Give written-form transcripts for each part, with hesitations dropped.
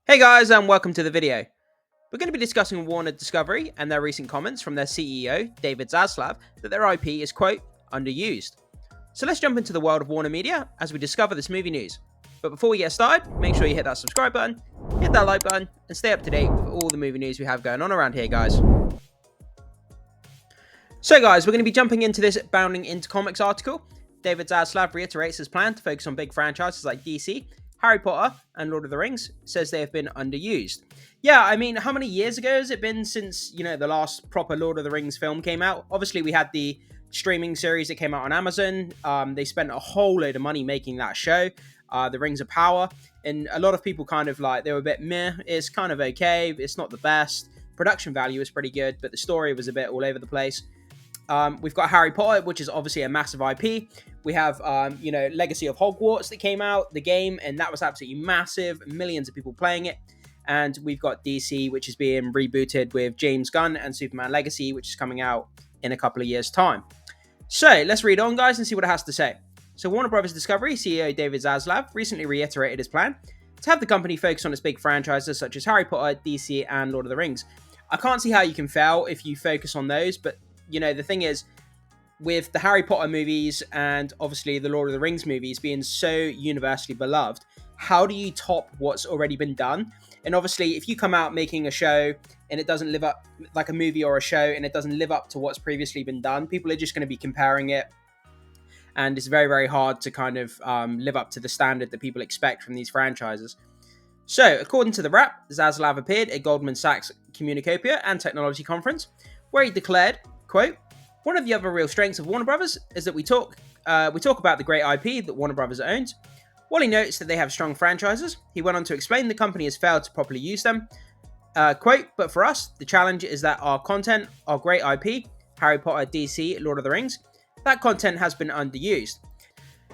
Hey guys, and welcome to the video. We're going to be discussing Warner Discovery and their recent comments from their CEO, David Zaslav, that their IP is, quote, underused. So let's jump into the world of Warner Media as we discover this movie news. But before we get started, make sure you hit that subscribe button, hit that like button, and stay up to date with all the movie news we have going on around here, guys. So guys, we're going to be jumping into this Bounding into Comics article. David Zaslav reiterates his plan to focus on big franchises like DC, Harry Potter, and Lord of the Rings, says they have been underused. Yeah, I mean, how many years ago has it been since, the last proper Lord of the Rings film came out? Obviously, we had the streaming series that came out on Amazon. They spent a whole load of money making that show, The Rings of Power, and a lot of people kind of they were a bit meh. It's kind of okay. It's not the best. Production value is pretty good, but the story was a bit all over the place. We've got Harry Potter, which is obviously a massive IP. We have, Legacy of Hogwarts that came out, the game, and that was absolutely massive. Millions of people playing it. And we've got DC, which is being rebooted with James Gunn and Superman Legacy, which is coming out in a couple of years' time. So let's read on, guys, and see what it has to say. So Warner Bros. Discovery CEO David Zaslav recently reiterated his plan to have the company focus on its big franchises such as Harry Potter, DC, and Lord of the Rings. I can't see how you can fail if you focus on those, but the thing is, with the Harry Potter movies and obviously the Lord of the Rings movies being so universally beloved, how do you top what's already been done? And obviously, if you come out making a show and it doesn't live up, like a movie or a show, and it doesn't live up to what's previously been done, people are just going to be comparing it. And it's very, very hard to kind of live up to the standard that people expect from these franchises. So, according to the Wrap, Zaslav appeared at Goldman Sachs Communicopia and Technology Conference, where he declared, quote, "One of the other real strengths of Warner Brothers is that we talk about the great IP that Warner Brothers owns. While he notes that they have strong franchises, he went on to explain the company has failed to properly use them. Quote, but for us, the challenge is that our content, our great IP, Harry Potter, DC, Lord of the Rings, that content has been underused."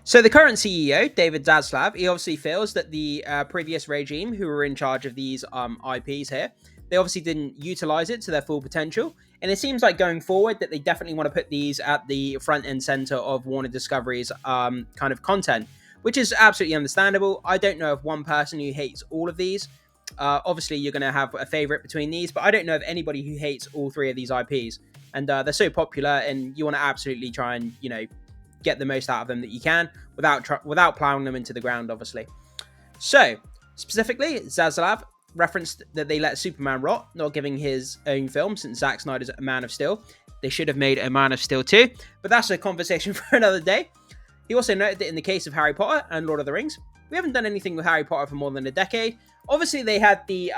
So the current CEO, David Zaslav, he obviously feels that the previous regime who were in charge of these IPs here, they obviously didn't utilize it to their full potential. And it seems like going forward that they definitely want to put these at the front and center of Warner Discovery's kind of content, which is absolutely understandable. I don't know of one person who hates all of these. Obviously, you're going to have a favorite between these, but I don't know of anybody who hates all three of these IPs. And they're so popular, and you want to absolutely try and, get the most out of them that you can without plowing them into the ground, obviously. So, specifically, Zaslav referenced that they let Superman rot, not giving his own film since Zack Snyder's A Man of Steel. They should have made A Man of Steel 2, but that's a conversation for another day. He also noted that in the case of Harry Potter and Lord of the Rings, we haven't done anything with Harry Potter for more than a decade. Obviously, they had the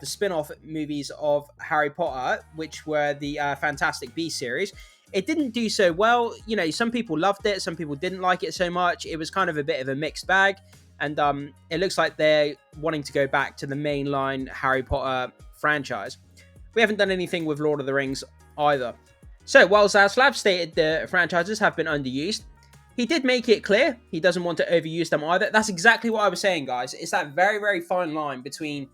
spin-off movies of Harry Potter, which were the Fantastic Beasts series. It didn't do so well. Some people loved it, some people didn't like it so much. It was kind of a bit of a mixed bag. And it looks like they're wanting to go back to the mainline Harry Potter franchise. We haven't done anything with Lord of the Rings either. So, while Zaslav stated the franchises have been underused, he did make it clear he doesn't want to overuse them either. That's exactly what I was saying, guys. It's that very, very fine line between,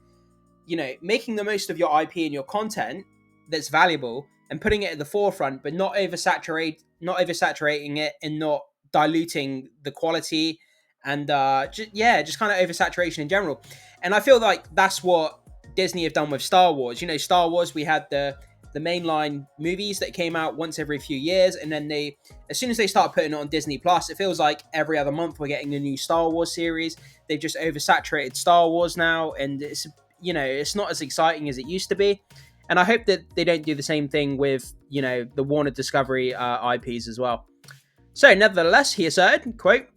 making the most of your IP and your content that's valuable and putting it at the forefront, but not oversaturating it and not diluting the quality and just kind of oversaturation in general. And I feel like that's what Disney have done with Star Wars. Star Wars, we had the mainline movies that came out once every few years, and then as soon as they start putting it on Disney Plus, it feels like every other month we're getting a new Star Wars series. They've just oversaturated Star Wars now, and it's not as exciting as it used to be. And I hope that they don't do the same thing with the Warner Discovery IPs as well. So nevertheless, he asserted, quote,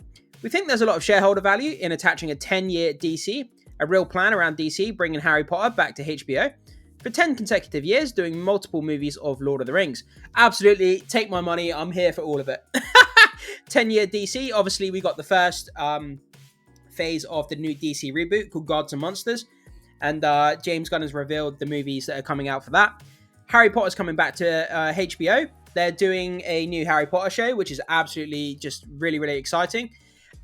"We think there's a lot of shareholder value in attaching a 10-year DC, a real plan around DC bringing Harry Potter back to HBO for 10 consecutive years, doing multiple movies of Lord of the Rings." Absolutely, take my money, I'm here for all of it. 10-year DC, obviously we got the first phase of the new DC reboot called Gods and Monsters, and James Gunn has revealed the movies that are coming out for that. Harry Potter's coming back to HBO. They're doing a new Harry Potter show, which is absolutely just really, really exciting.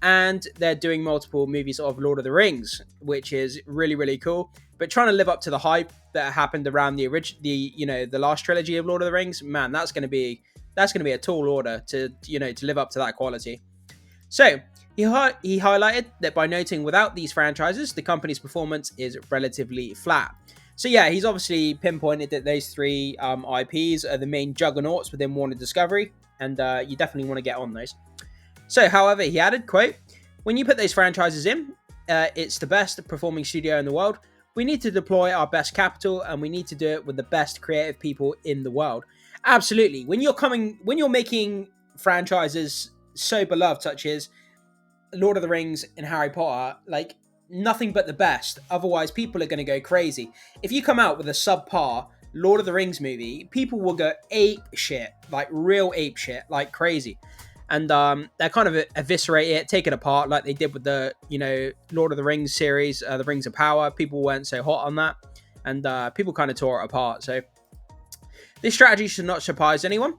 And they're doing multiple movies of Lord of the Rings, which is really, really cool. But trying to live up to the hype that happened around the last trilogy of Lord of the Rings, man, that's going to be a tall order to live up to that quality. So He highlighted that by noting without these franchises, the company's performance is relatively flat. So yeah, he's obviously pinpointed that those three IPs are the main juggernauts within Warner Discovery, and you definitely want to get on those. So, however, he added, quote, "When you put those franchises in, it's the best performing studio in the world. We need to deploy our best capital, and we need to do it with the best creative people in the world." Absolutely. When you're making franchises so beloved, such as Lord of the Rings and Harry Potter, like, nothing but the best. Otherwise, people are going to go crazy. If you come out with a subpar Lord of the Rings movie, people will go ape shit, like real ape shit, like crazy. And they kind of eviscerate it, take it apart, like they did with the, Lord of the Rings series, The Rings of Power. People weren't so hot on that, and people kind of tore it apart. So this strategy should not surprise anyone.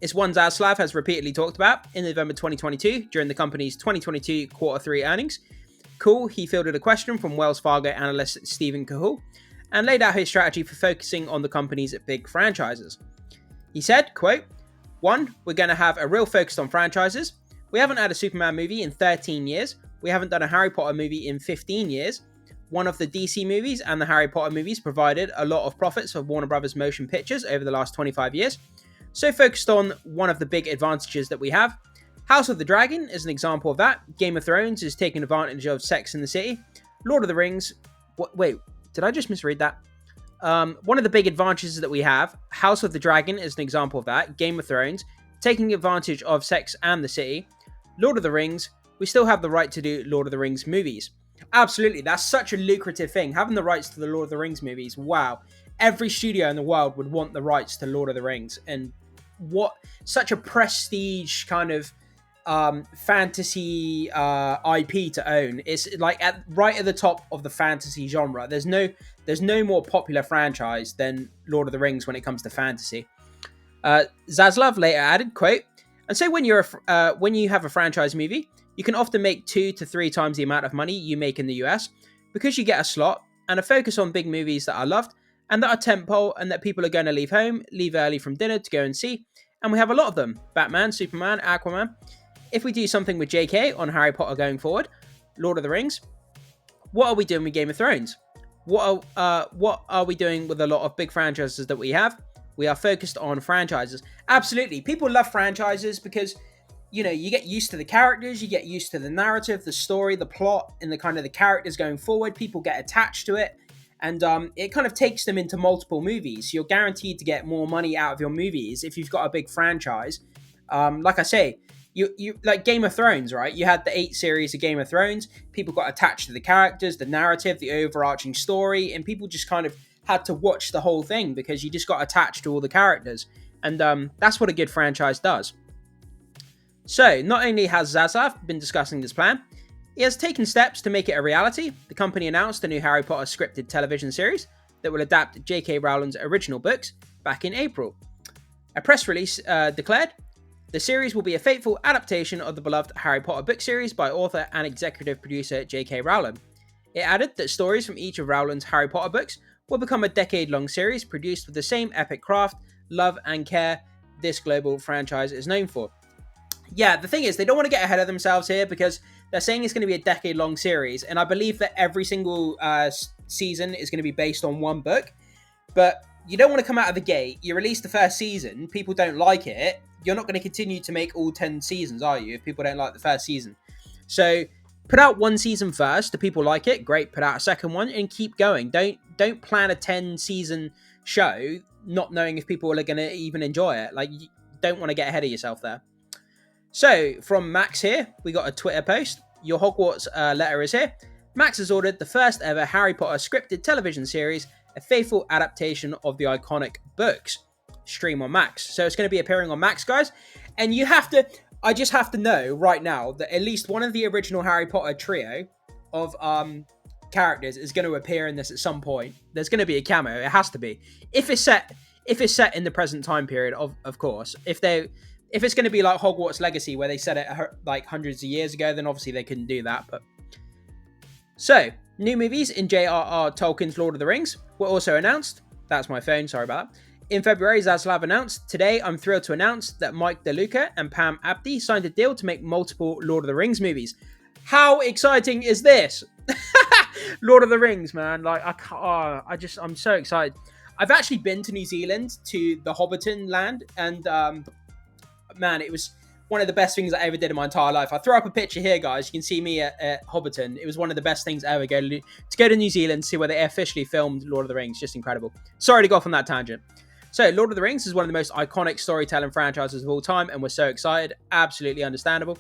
It's one Zaslav has repeatedly talked about. In November 2022, during the company's 2022 Q3 earnings call, he fielded a question from Wells Fargo analyst Stephen Cahill and laid out his strategy for focusing on the company's big franchises. He said, quote, "One, we're going to have a real focus on franchises. We haven't had a Superman movie in 13 years. We haven't done a Harry Potter movie in 15 years. One of the DC movies and the Harry Potter movies provided a lot of profits for Warner Brothers Motion Pictures over the last 25 years. So focused on one of the big advantages that we have. House of the Dragon is an example of that. Game of Thrones is taking advantage of Sex in the City. Lord of the Rings... Wait, did I just misread that? One of the big advantages that we have, House of the Dragon is an example of that. Game of Thrones, taking advantage of Sex and the City. Lord of the Rings, we still have the right to do Lord of the Rings movies." Absolutely, that's such a lucrative thing. Having the rights to the Lord of the Rings movies, wow. Every studio in the world would want the rights to Lord of the Rings. And what such a prestige kind of fantasy IP to own. It's like right at the top of the fantasy genre. There's no more popular franchise than Lord of the Rings when it comes to fantasy. Zaslav later added, quote, "And so when you have a franchise movie, you can often make 2 to 3 times the amount of money you make in the US because you get a slot and a focus on big movies that are loved and that are tentpole and that people are going to leave early from dinner to go and see. And we have a lot of them. Batman, Superman, Aquaman. If we do something with JK on Harry Potter going forward, Lord of the Rings, what are we doing with Game of Thrones? What are we doing with a lot of big franchises that we have? We are focused on franchises." Absolutely. People love franchises because, you get used to the characters, you get used to the narrative, the story, the plot, and the kind of the characters going forward. People get attached to it. And it kind of takes them into multiple movies. You're guaranteed to get more money out of your movies if you've got a big franchise. Like I say, you like Game of Thrones, right? You had the 8 series of Game of Thrones. People got attached to the characters, the narrative, the overarching story, and people just kind of had to watch the whole thing because you just got attached to all the characters. And that's what a good franchise does. So, not only has Zaslav been discussing this plan, he has taken steps to make it a reality. The company announced a new Harry Potter scripted television series that will adapt J.K. Rowling's original books back in April. A press release declared, "The series will be a faithful adaptation of the beloved Harry Potter book series by author and executive producer J.K. Rowling." It added that stories from each of Rowling's Harry Potter books will become a decade-long series produced with the same epic craft, love, and care this global franchise is known for. Yeah, the thing is, they don't want to get ahead of themselves here because they're saying it's going to be a decade-long series, and I believe that every single season is going to be based on one book, but you don't want to come out of the gate, you release the first season, people don't like it, you're not going to continue to make all 10 seasons, are you, if people don't like the first season? So, put out one season first, do people like it? Great, put out a second one, and keep going. Don't plan a 10-season show not knowing if people are going to even enjoy it. Like, you don't want to get ahead of yourself there. So, from Max here, we got a Twitter post. "Your Hogwarts letter is here. Max has ordered the first ever Harry Potter scripted television series, a faithful adaptation of the iconic books. Stream on Max." So it's going to be appearing on Max, guys. And I just have to know right now that at least one of the original Harry Potter trio of characters is going to appear in this at some point. There's going to be a cameo. It has to be. If it's set in the present time period, of course. If it's going to be like Hogwarts Legacy, where they set it like hundreds of years ago, then obviously they couldn't do that. But so, new movies in J.R.R. Tolkien's Lord of the Rings were also announced. That's my phone, sorry about that. In February, Zaslav announced, "Today, I'm thrilled to announce that Mike DeLuca and Pam Abdi signed a deal to make multiple Lord of the Rings movies." How exciting is this? Lord of the Rings, man. Like, I can't, I'm so excited. I've actually been to New Zealand, to the Hobbiton land, and man, it was one of the best things I ever did in my entire life. I throw up a picture here, guys. You can see me at Hobbiton. It was one of the best things ever. To go to New Zealand, see where they officially filmed Lord of the Rings. Just incredible. Sorry to go off on that tangent. So, Lord of the Rings is one of the most iconic storytelling franchises of all time, and we're so excited. Absolutely understandable.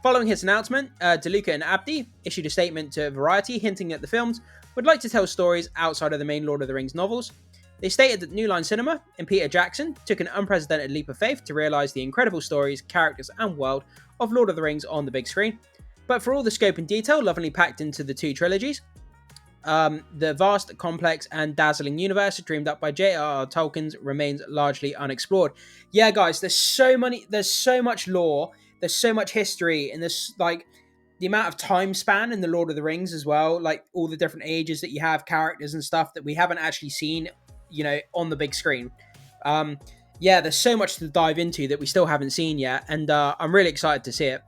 Following his announcement, DeLuca and Abdi issued a statement to Variety hinting that the films would like to tell stories outside of the main Lord of the Rings novels. They stated that New Line Cinema and Peter Jackson took an unprecedented leap of faith to realise the incredible stories, characters, and world of Lord of the Rings on the big screen. But for all the scope and detail lovingly packed into the two trilogies, the vast, complex, and dazzling universe dreamed up by J.R.R. Tolkien remains largely unexplored. Yeah, guys, there's so much lore, there's so much history, and there's like the amount of time span in the Lord of the Rings as well, like all the different ages that you have, characters and stuff that we haven't actually seen, on the big screen. Yeah, there's so much to dive into that we still haven't seen yet, and I'm really excited to see it.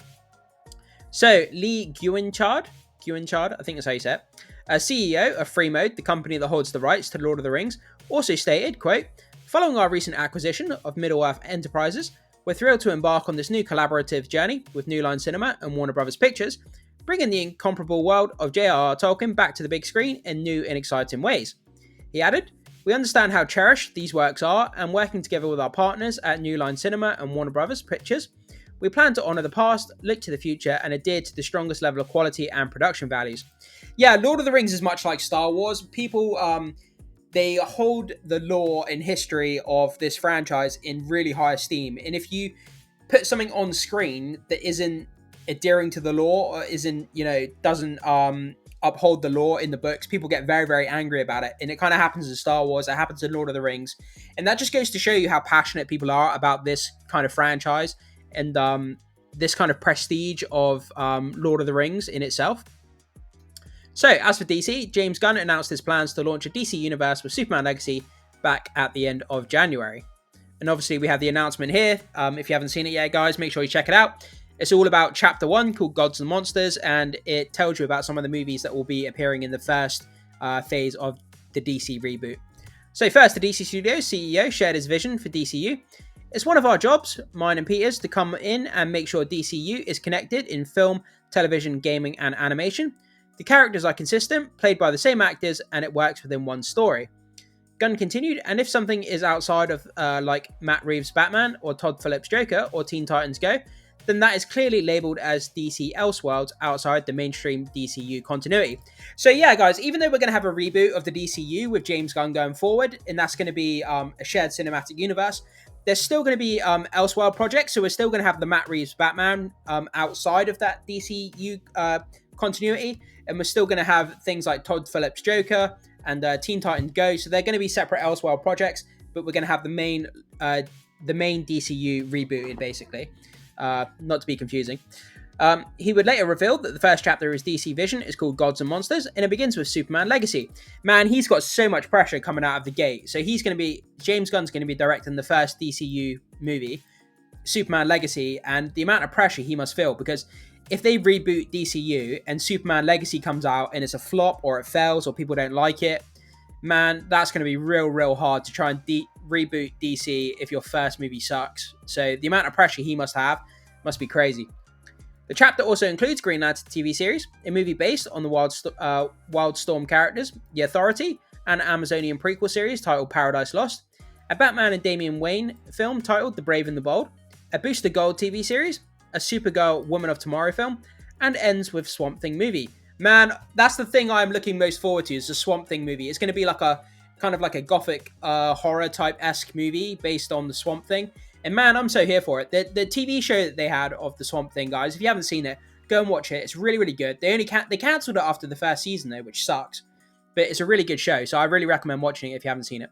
So, Lee Guinchard, I think that's how you say it, CEO of Freemode, the company that holds the rights to Lord of the Rings, also stated, quote, "Following our recent acquisition of Middle-earth Enterprises, we're thrilled to embark on this new collaborative journey with New Line Cinema and Warner Bros. Pictures, bringing the incomparable world of J.R.R. Tolkien back to the big screen in new and exciting ways." He added, "We understand how cherished these works are, and working together with our partners at New Line Cinema and Warner Bros. Pictures, we plan to honour the past, look to the future, and adhere to the strongest level of quality and production values." Yeah, Lord of the Rings is much like Star Wars. People, they hold the lore and history of this franchise in really high esteem. And if you put something on screen that isn't adhering to the lore, or doesn't uphold the lore in the books, people get very, very angry about it. And it kind of happens in Star Wars, it happens in Lord of the Rings. And that just goes to show you how passionate people are about this kind of franchise and this kind of prestige of Lord of the Rings in itself. So, as for DC, James Gunn announced his plans to launch a DC universe with Superman Legacy back at the end of January. And obviously, we have the announcement here. If you haven't seen it yet, guys, make sure you check it out. It's all about Chapter 1 called Gods and Monsters, and it tells you about some of the movies that will be appearing in the first phase of the DC reboot. So first, the DC Studios CEO shared his vision for DCU. "It's one of our jobs, mine and Peter's, to come in and make sure DCU is connected in film, television, gaming, and animation. The characters are consistent, played by the same actors, and it works within one story." Gunn continued, "And if something is outside of like Matt Reeves' Batman or Todd Phillips' Joker or Teen Titans Go, then that is clearly labelled as DC Elseworlds outside the mainstream DCU continuity." So yeah, guys, even though we're going to have a reboot of the DCU with James Gunn going forward, and that's going to be a shared cinematic universe, there's still going to be Elseworld projects, so we're still going to have the Matt Reeves Batman outside of that DCU continuity, and we're still going to have things like Todd Phillips' Joker and Teen Titans Go, so they're going to be separate Elseworld projects, but we're going to have the main DCU rebooted, basically. Not to be confusing. He would later reveal that the first chapter of his DC vision is called Gods and Monsters, and it begins with Superman Legacy. Man, he's got so much pressure coming out of the gate. So James Gunn's going to be directing the first DCU movie, Superman Legacy, and the amount of pressure he must feel, because if they reboot DCU and Superman Legacy comes out and it's a flop or it fails or people don't like it, man, that's going to be real hard to try and reboot DC if your first movie sucks. So the amount of pressure he must have must be crazy. The chapter also includes Green Lantern TV series, a movie based on the Wildstorm characters, The Authority, and an Amazonian prequel series titled Paradise Lost, a Batman and Damian Wayne film titled The Brave and the Bold, a Booster Gold TV series, a Supergirl Woman of Tomorrow film, and ends with Swamp Thing movie. Man, that's the thing I'm looking most forward to, is the Swamp Thing movie. It's going to be like a kind of like a gothic horror type-esque movie based on the Swamp Thing. And man, I'm so here for it. The TV show that they had of the Swamp Thing, guys, if you haven't seen it, go and watch it. It's really good. They cancelled it after the first season though, which sucks. But it's a really good show, so I really recommend watching it if you haven't seen it.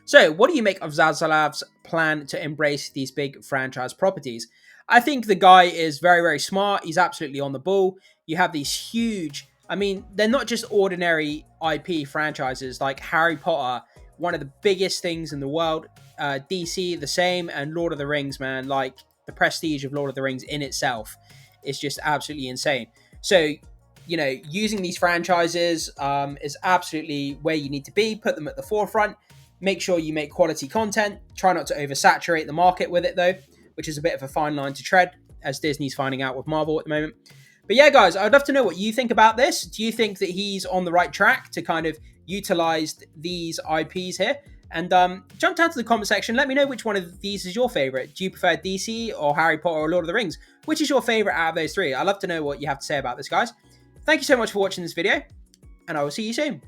So, what do you make of Zaslav's plan to embrace these big franchise properties? I think the guy is very smart. He's absolutely on the ball. You have these huge, they're not just ordinary IP franchises like Harry Potter, one of the biggest things in the world. DC, the same, and Lord of the Rings, man, like the prestige of Lord of the Rings in itself is just absolutely insane. So, you know, using these franchises is absolutely where you need to be. Put them at the forefront. Make sure you make quality content. Try not to oversaturate the market with it, though, which is a bit of a fine line to tread, as Disney's finding out with Marvel at the moment. But yeah, guys, I'd love to know what you think about this. Do you think that he's on the right track to kind of utilize these IPs here? And jump down to the comment section. Let me know which one of these is your favorite. Do you prefer DC or Harry Potter or Lord of the Rings? Which is your favorite out of those three? I'd love to know what you have to say about this, guys. Thank you so much for watching this video, and I will see you soon.